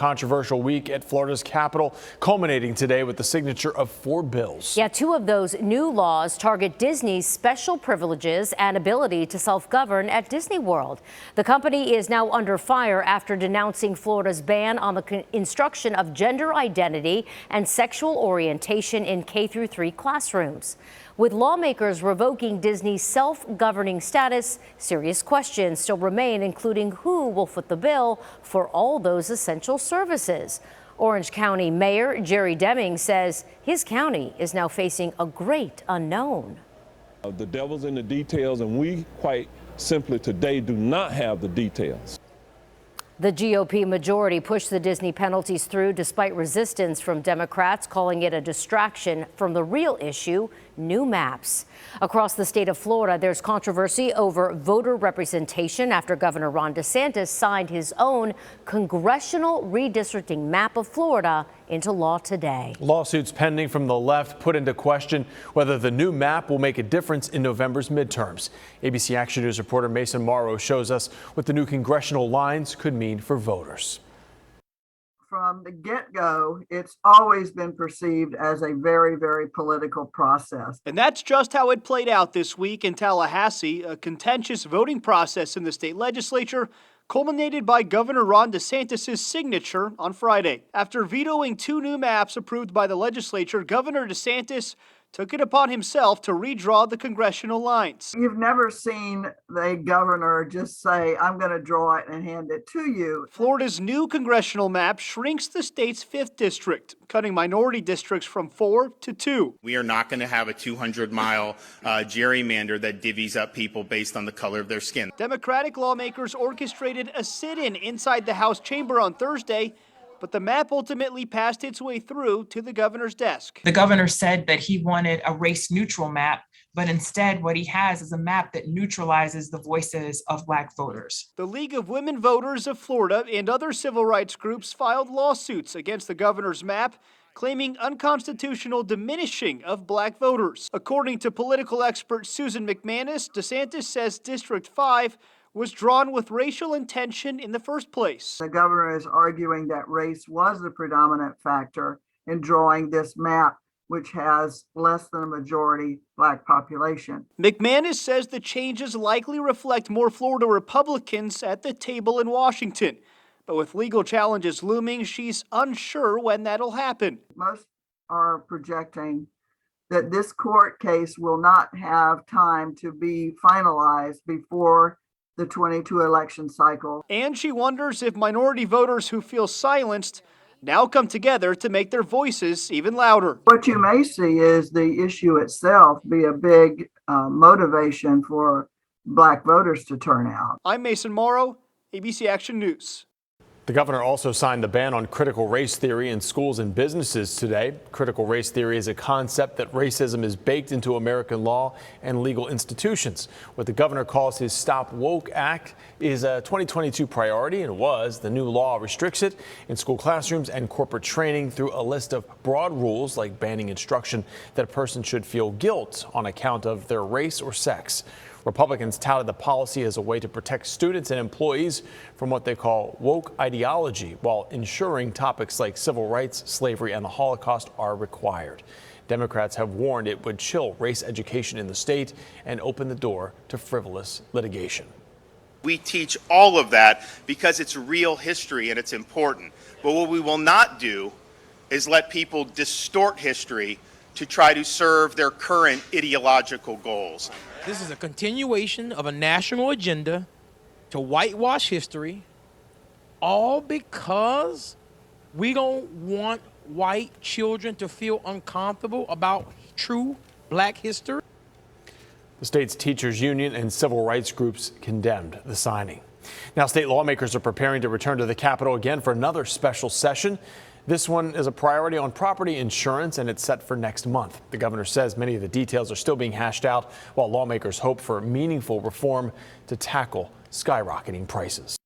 controversial week at Florida's Capitol, culminating today with the signature of 4 bills. Yeah, 2 of those new laws target Disney's special privileges and ability to self-govern at Disney World. The company is now under fire after denouncing Florida's ban on the instruction of gender identity and sexual orientation in K-3 classrooms. With lawmakers revoking Disney's self-governing status, serious questions still remain, including who will foot the bill for all those essential services. Orange County Mayor Jerry Deming says his county is now facing a great unknown. The devil's in the details, and we quite simply today do not have the details. The GOP majority pushed the Disney penalties through despite resistance from Democrats, calling it a distraction from the real issue, new maps. Across the state of Florida, there's controversy over voter representation after Governor Ron DeSantis signed his own congressional redistricting map of Florida into law today. Lawsuits pending from the left put into question whether the new map will make a difference in November's midterms. ABC Action News reporter Mason Morrow shows us what the new congressional lines could mean for voters. From the get-go, it's always been perceived as a very, very political process. And that's just how it played out this week in Tallahassee, a contentious voting process in the state legislature culminated by Governor Ron DeSantis' signature on Friday. After vetoing 2 new maps approved by the legislature, Governor DeSantis took it upon himself to redraw the congressional lines. You've never seen the governor just say, I'm going to draw it and hand it to you. Florida's new congressional map shrinks the state's 5th district, cutting minority districts from 4 to 2. We are not going to have a 200-mile gerrymander that divvies up people based on the color of their skin. Democratic lawmakers orchestrated a sit-in inside the House chamber on Thursday, but the map ultimately passed its way through to the governor's desk. The governor said that he wanted a race-neutral map, but instead what he has is a map that neutralizes the voices of Black voters. The League of Women Voters of Florida and other civil rights groups filed lawsuits against the governor's map, claiming unconstitutional diminishing of Black voters. According to political expert Susan McManus, DeSantis says District 5 was drawn with racial intention in the first place. The governor is arguing that race was the predominant factor in drawing this map, which has less than a majority Black population. McManus says the changes likely reflect more Florida Republicans at the table in Washington. But with legal challenges looming, she's unsure when that'll happen. Most are projecting that this court case will not have time to be finalized before the 22 election cycle. And she wonders if minority voters who feel silenced now come together to make their voices even louder. What you may see is the issue itself be a big motivation for Black voters to turn out. I'm Mason Morrow, ABC Action News. The governor also signed the ban on critical race theory in schools and businesses today. Critical race theory is a concept that racism is baked into American law and legal institutions. What the governor calls his Stop Woke Act is a 2022 priority, and the new law restricts it in school classrooms and corporate training through a list of broad rules like banning instruction that a person should feel guilt on account of their race or sex. Republicans touted the policy as a way to protect students and employees from what they call woke ideology, while ensuring topics like civil rights, slavery, and the Holocaust are required. Democrats have warned it would chill race education in the state and open the door to frivolous litigation. We teach all of that because it's real history and it's important. But what we will not do is let people distort history to try to serve their current ideological goals. This is a continuation of a national agenda to whitewash history, all because we don't want white children to feel uncomfortable about true Black history. The state's teachers union and civil rights groups condemned the signing. Now, state lawmakers are preparing to return to the Capitol again for another special session. This one is a priority on property insurance, and it's set for next month. The governor says many of the details are still being hashed out, while lawmakers hope for meaningful reform to tackle skyrocketing prices.